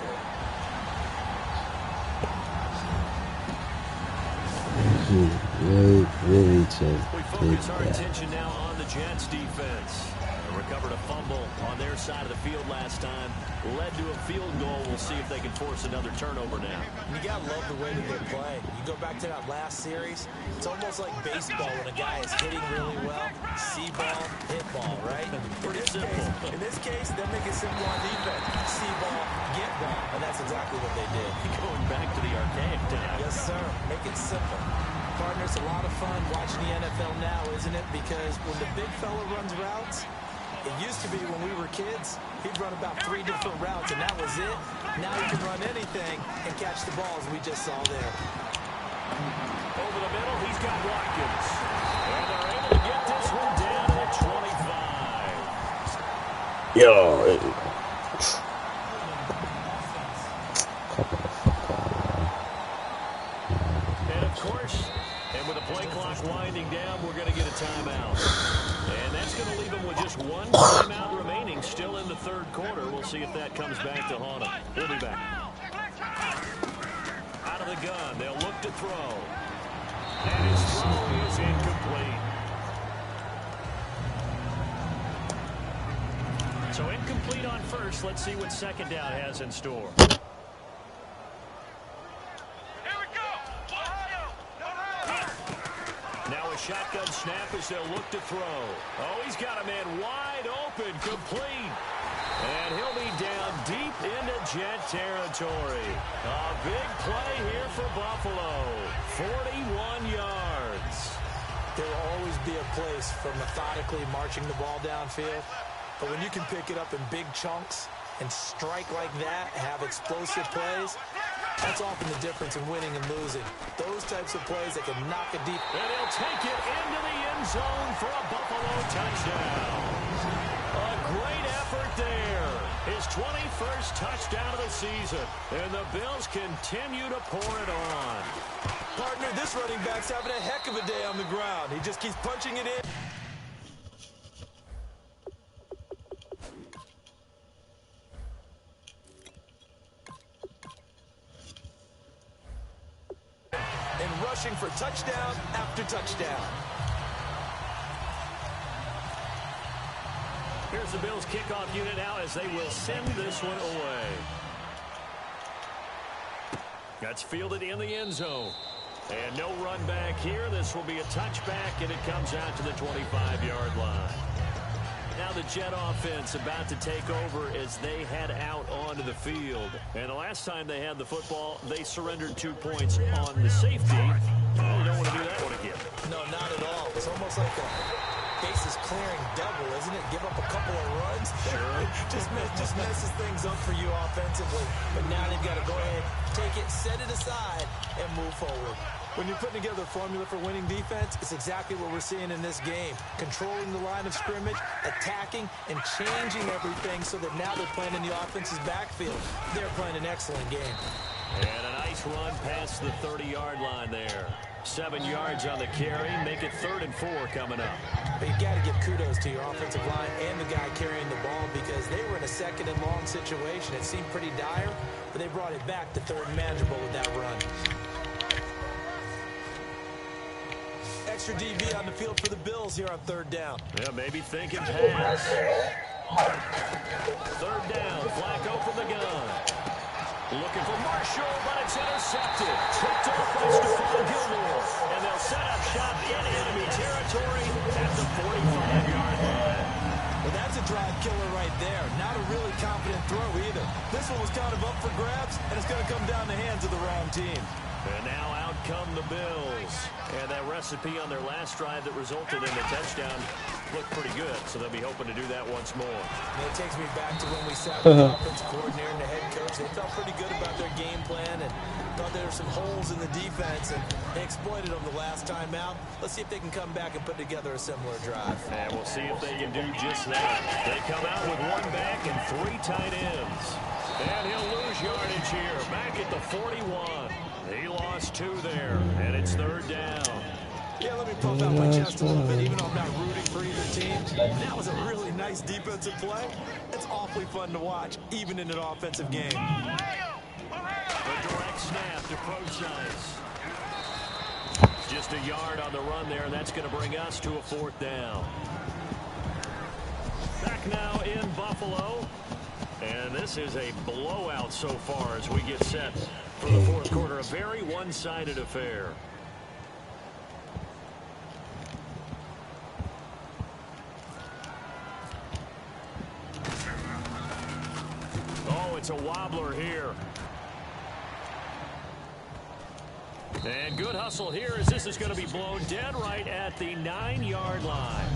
Way too We focus our attention now on the Jets defense. They recovered a fumble on their side of the field last time. Led to a field goal. We'll see if they can force another turnover now. You got to love the way that they play. You go back to that last series, it's almost like baseball when a guy is hitting really well. See ball, hit ball, right? Pretty simple. In this case, they'll make it simple on defense. See ball, get ball. And that's exactly what they did. Going back to the archaic time. Yes, sir. Make it simple. Partner, it's a lot of fun watching the NFL now, isn't it? Because when the big fella runs routes, it used to be when we were kids, he'd run about 3 different routes, and that was it. Now he can run anything and catch the balls we just saw there. Over the middle, he's got Watkins. And they're able to get this one down at 25. Yo. And of course, and with the play clock winding down, we're going to get a timeout. And that's going to leave them with just one timeout remaining still in the third quarter. We'll see if that comes back to haunt them. We'll be back. Out of the gun, they'll look to throw. And his throw is incomplete. So incomplete on first. Let's see what second down has in store. Now a shotgun snap as they'll look to throw. Oh, he's got a man wide open, complete. And he'll be down deep into Jet territory. A big play here for Buffalo. 41 yards. There will always be a place for methodically marching the ball downfield. But when you can pick it up in big chunks and strike like that, have explosive plays, that's often the difference in winning and losing. Those types of plays that can knock a deep. And he'll take it into the end zone for a Buffalo touchdown. A great effort there. His 21st touchdown of the season. And the Bills continue to pour it on. Partner, this running back's having a heck of a day on the ground. He just keeps punching it in. And rushing for touchdown after touchdown. Here's the Bills kickoff unit now as they will send this one away. That's fielded in the end zone. And no run back here. This will be a touchback, and it comes out to the 25-yard line. Now the Jet offense about to take over as they head out onto the field. And the last time they had the football, they surrendered 2 points on the safety. Well, you don't want to do that one again. No, not at all. It's almost like a bases clearing double, isn't it? Give up a couple of runs. Sure. just messes things up for you offensively. But now they've got to go ahead, take it, set it aside, and move forward. When you're putting together a formula for winning defense, it's exactly what we're seeing in this game. Controlling the line of scrimmage, attacking, and changing everything so that now they're playing in the offense's backfield. They're playing an excellent game. And a nice run past the 30-yard line there. 7 yards on the carry. Make it 3rd and 4 coming up. But you've got to give kudos to your offensive line and the guy carrying the ball because they were in a 2nd and long situation. It seemed pretty dire, but they brought it back to 3rd and manageable with that run. Extra DB on the field for the Bills here on 3rd down. Yeah, maybe thinking pass. 3rd down. Flacco from the gun. Looking for Marshall, but it's intercepted. Tipped off by Stephon Gilmore. And they'll set up shop in enemy territory at the 45-yard line. Well, that's a drive killer right there. Not a really confident throw either. This one was kind of up for grabs, and it's going to come down the hands of the wrong team. And now out come the Bills. And that recipe on their last drive that resulted in the touchdown looked pretty good, so they'll be hoping to do that once more. And it takes me back to when we sat with the offensive coordinator and the head coach. They felt pretty good about their game plan and thought there were some holes in the defense, and they exploited them the last time out. Let's see if they can come back and put together a similar drive. And we'll see if they can do just that. They come out with 1 back and 3 tight ends. And he'll lose yardage here, back at the 41. He lost 2 there, and it's 3rd down. Yeah, let me puff out my chest a little bit, even though I'm not rooting for either team. That was a really nice defensive play. It's awfully fun to watch, even in an offensive game. The direct snap to Procise. Lost just a yard on the run there. That's going to bring us to a 4th down. Back now in Buffalo. And this is a blowout so far as we get set for the 4th quarter. A very one-sided affair. Oh, it's a wobbler here. And good hustle here as this is going to be blown dead right at the 9-yard line.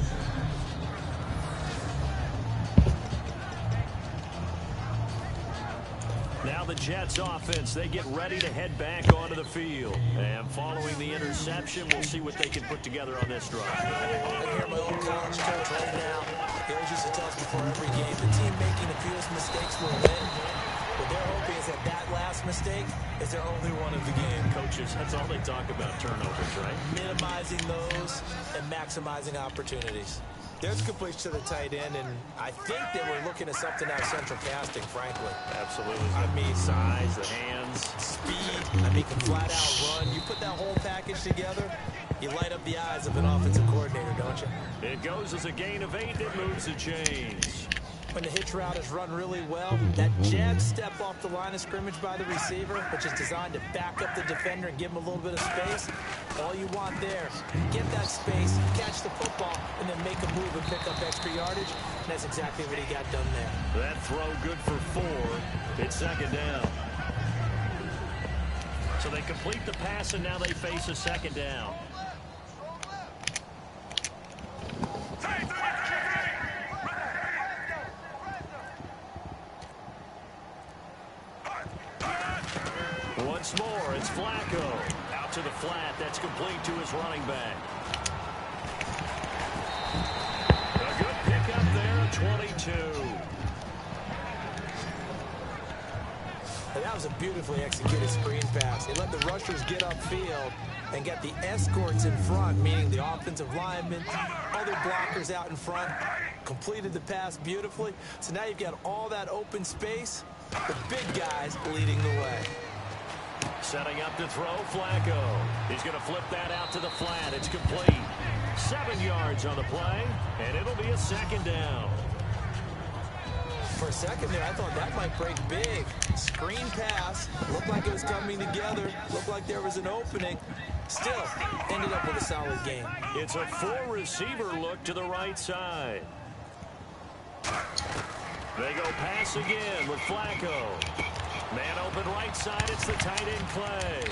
Now the Jets offense, they get ready to head back onto the field. And following the interception, we'll see what they can put together on this drive. I hear my old college coach right now. He always used to tell us before every game, the team making the fewest mistakes will win. What they're hoping is that last mistake is their only one of the game. Coaches, that's all they talk about, turnovers, right? Minimizing those and maximizing opportunities. There's completion to the tight end, and I think that we're looking at something out of central casting, frankly. Absolutely. I mean, size, the hands. Speed. I mean, can flat out run. You put that whole package together, you light up the eyes of an offensive coordinator, don't you? It goes as a gain of 8. It moves the chains. When the hitch route is run really well, that jab step off the line of scrimmage by the receiver, which is designed to back up the defender and give him a little bit of space, all you want there, get that space, catch the football, and then make a move and pick up extra yardage. And that's exactly what he got done there. That throw good for 4. It's 2nd down. So they complete the pass, and now they face a 2nd down. Once more, it's Flacco. Out to the flat. That's complete to his running back. A good pickup there at 22. And that was a beautifully executed screen pass. It let the rushers get upfield and get the escorts in front, meaning the offensive linemen, other blockers out in front, completed the pass beautifully. So now you've got all that open space, the big guys leading the way. Setting up to throw, Flacco. He's going to flip that out to the flat. It's complete. 7 yards on the play, and it'll be a 2nd down. For a second there, I thought that might break big. Screen pass. Looked like it was coming together. Looked like there was an opening. Still, ended up with a solid game. It's a 4-receiver look to the right side. They go pass again with Flacco. Man open right side, it's the tight end play.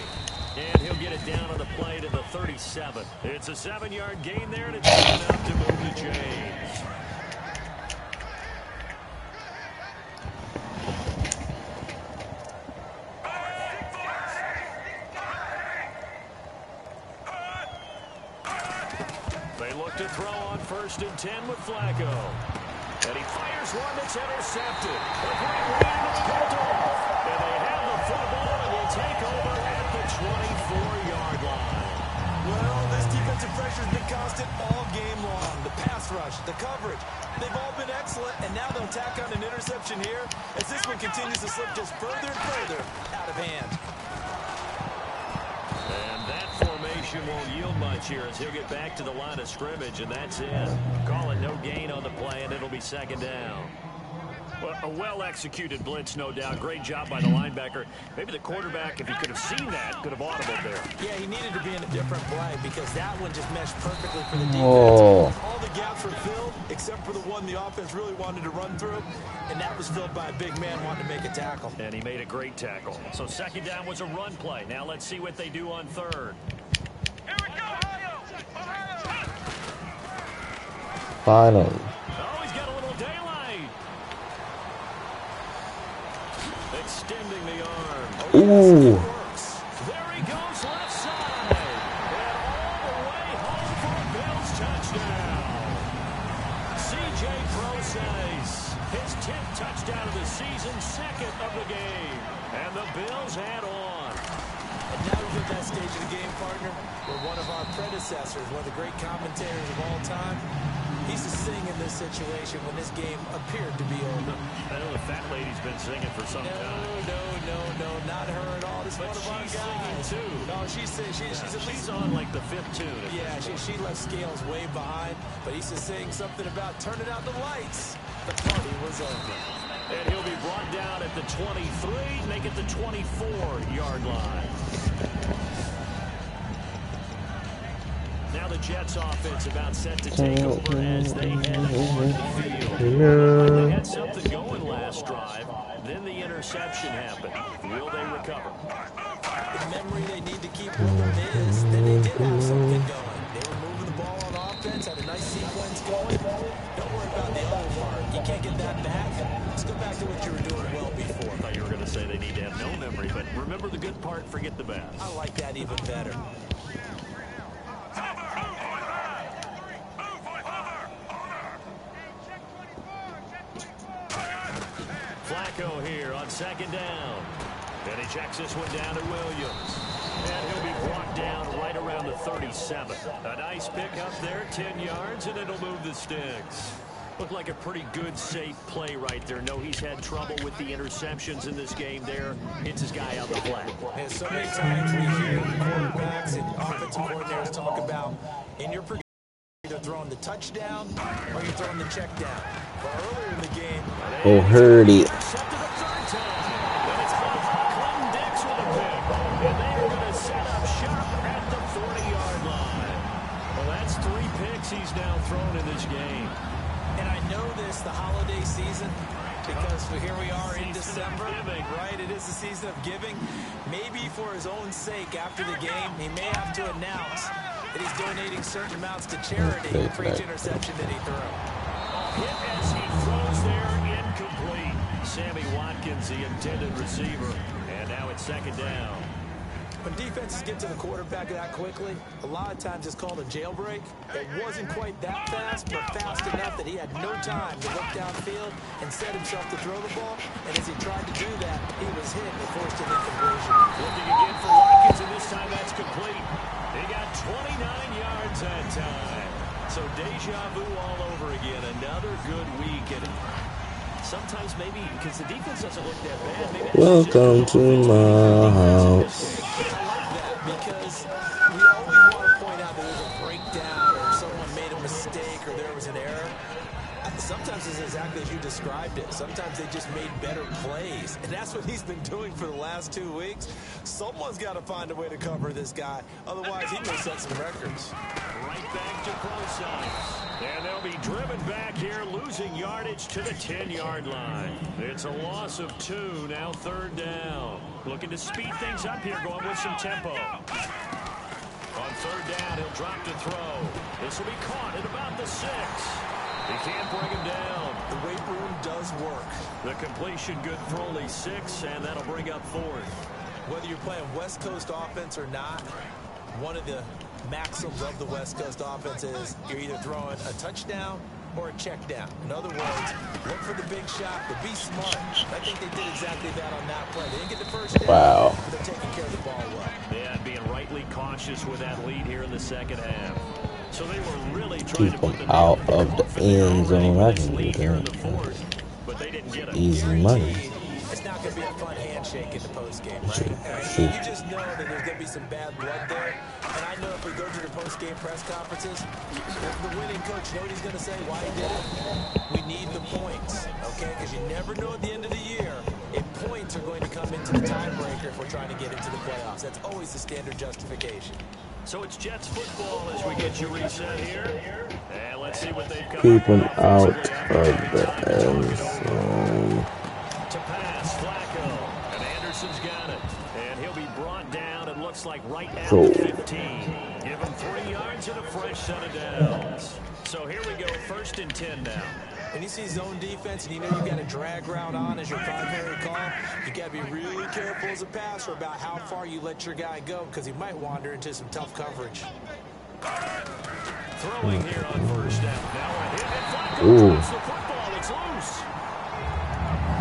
And he'll get it down on the play to the 37. It's a 7-yard gain there, and it's enough to move the chains. They look to throw on 1st and 10 with Flacco. And he fires one that's intercepted. A great run is pulled off. And they have the football and will take over at the 24-yard line. Well, this defensive pressure has been constant all game long. The pass rush, the coverage, they've all been excellent, and now they'll tack on an interception here as this one continues to slip just further and further out of hand. And that formation won't yield much here as he'll get back to the line of scrimmage, and that's it. Call it no gain on the play, and it'll be 2nd down. Well, a well-executed blitz, no doubt. Great job by the linebacker. Maybe the quarterback, if he could have seen that, could have audibled there. Yeah, he needed to be in a different play because that one just meshed perfectly for the defense. Oh. All the gaps were filled except for the one the offense really wanted to run through, and that was filled by a big man wanting to make a tackle. And he made a great tackle. So 2nd down was a run play. Now let's see what they do on 3rd. Finally. Oh, he's got a little daylight. Extending the arm. Ooh. There he goes left side. And all the way home for a Bills touchdown. C.J. Prosise, his 10th touchdown of the season, 2nd of the game. And the Bills add on. And now we're at that stage of the game, partner, where one of our predecessors, one of the great commentators of all time, He's to sing in this situation when this game appeared to be over. I know the fat lady's been singing for some time. No, not her at all. This is one of our guys. Too. No, she's on like the fifth tune. Yeah, she left Scales way behind, but he's just saying something about turning out the lights. The party was over. And he'll be brought down at the 23, make it the 24-yard line. Now the Jets offense about set to take over as they head on the field. They had something going last drive, then the interception happened. Will they recover? The memory they need to keep with them is that they did have something going. They were moving the ball on offense, had a nice sequence going. Don't worry about the other part. You can't get that back. Let's go back to what you were doing well before. I thought you were going to say they need to have no memory, but remember the good part, forget the bad. I like that even better. Flacco here on second down. And he checks this one down to Williams. And he'll be brought down right around the 37. A nice pickup there, 10 yards, and it'll move the sticks. Looked like a pretty good, safe play right there. No, he's had trouble with the interceptions in this game there. Hits his guy out the flat. And so many times we hear quarterbacks and offensive coordinators talk about in your progression, either throwing the touchdown or you're throwing the check down. But earlier in the game, Oh, Hurdy. Set to the third time. And it's Clinton Dix with a pick. And they are going to set up shop at the 40-yard line. Well, that's 3 picks he's now thrown in this game. and I know this, the holiday season, because here we are in December, right? It is the season of giving. Maybe for his own sake, after the game, he may have to announce that he's donating certain amounts to charity for each interception that he threw. Hit as he throws there, incomplete. Sammy Watkins, the intended receiver, and now it's second down. When defenses get to the quarterback that quickly, a lot of times it's called a jailbreak. It wasn't quite that fast, but fast enough that he had no time to look downfield and set himself to throw the ball. And as he tried to do that, he was hit and forced an incompletion. Looking again for Watkins, and this time that's complete. He got 29 yards that time. So deja vu all over again. Another good week. And sometimes maybe because the defense doesn't look that bad. Maybe welcome to my house. I like that because we always want to point out that there's a breakdown or someone made a mistake or there was an error. Sometimes it's exactly as you described it. Sometimes they just made better plays. And that's what he's been doing for the last 2 weeks. Someone's got to find a way to cover this guy. Otherwise, he may set some records. Right back to Procise. And they'll be driven back here, losing yardage to the 10-yard line. It's a loss of 2, now third down. Looking to speed things up here, going with some tempo. On third down, he'll drop to throw. This will be caught at about the 6. He can't bring him down. The weight room does work. The completion good for only 6, and that'll bring up 4th. Whether you're playing West Coast offense or not, one of the maxims of the West Coast offense is you're either throwing a touchdown or a check down. In other words, look for the big shot, but be smart. I think they did exactly that on that play. They didn't get the first down, Wow. but they're taking care of the ball well. Yeah, being rightly cautious with that lead here in the second half. So they were really trying to put Keep them out of the end zone. I can do here in the that. fourth, but they didn't get it. Easy money. It's not going to be a fun handshake in the postgame, right? You just know that there's going to be some bad blood there. And I know if we go to the postgame press conferences, the winning coach, you know what he's going to say, why he did it? We need the points, okay? Because you never know at the end of the year if points are going to come into the tiebreaker if we're trying to get into the playoffs. That's always the standard justification. So it's Jets football as we get you reset here. And let's see what they've come Keep them up out with. of the end zone. To pass, Flacco. And Anderson's got it. And he'll be brought down, it looks like right at Cool. the 15. Give him 3 yards and a fresh set of downs. So here we go, 1st and 10 now. When you see zone defense and you know you've got a drag route on as your primary call, you got to be really careful as a passer about how far you let your guy go because he might wander into some tough coverage. Throwing here on 1st down. Now a hit, and Flacco Ooh. drops the football. It's loose.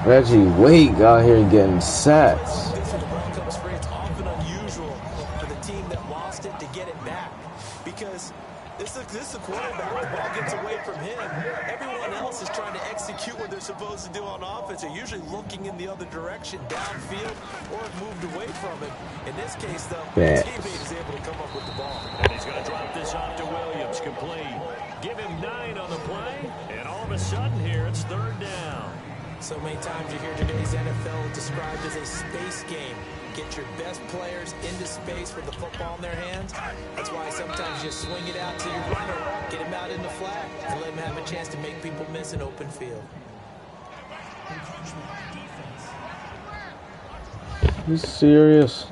Reggie Wake out here getting sacks. This when the ball comes free, it's often unusual for the team that lost it to get it back because this is a quarterback. The ball gets away from him. supposed to do on offense? They're usually looking in the other direction, downfield, or have moved away from it. In this case, though, the teammate is able to come up with the ball. And he's going to drop this off to Williams, complete. Give him 9 on the play, and all of a sudden here, it's 3rd down. So many times you hear today's NFL described as a space game. Get your best players into space with the football in their hands. That's why sometimes you swing it out to your runner, get him out in the flat, and let him have a chance to make people miss an open field. Encroachment defense. You serious?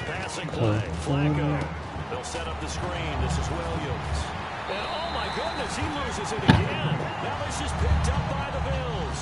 Passing play, Flacco. They'll set up the screen. This is Williams. And oh my goodness, he loses it again. Now this is picked up by the Bills.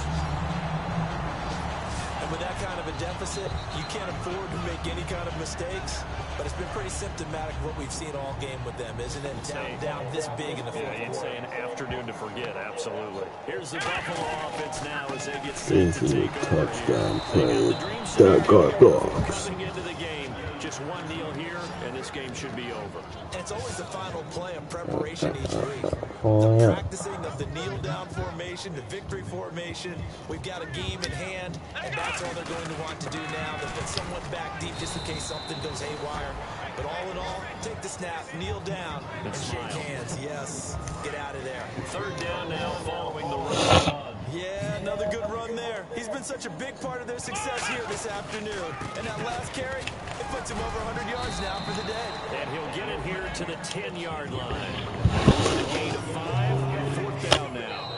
And with that kind of a deficit, you can't afford to make any kind of mistakes. But it's been pretty symptomatic of what we've seen all game with them, isn't it? Down this big in the fourth quarter. You'd say an afternoon to forget, absolutely. Here's the Buffalo offense now as they get set to take over. Touchdown They got the dream scenario coming into the game. Just one kneel here, and this game should be over. And it's always the final play of preparation each week. Oh, The yeah. practicing of the kneel-down formation, the victory formation. We've got a game in hand, and that's all they're going to want to do now. They'll put someone back deep just in case something goes haywire. But all in all, take the snap, kneel down, and shake hands. Yes, get out of there. 3rd down now following the run. Yeah, another good run there. He's been such a big part of their success here this afternoon. And that last carry, it puts him over 100 yards now for the day. And he'll get it here to the 10-yard line. A gain of 5, 4th down now.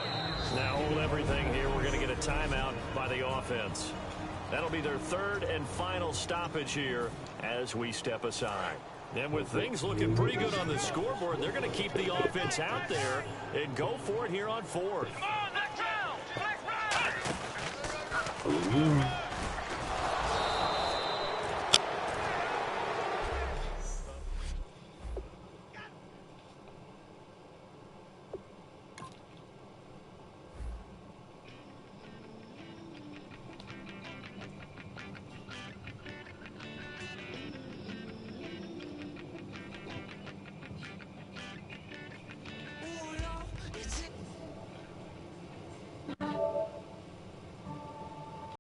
Now hold everything here. We're going to get a timeout by the offense. That'll be their 3rd and final stoppage here as we step aside. And with things looking pretty good on the scoreboard, they're going to keep the offense out there and go for it here on 4th. Ooh.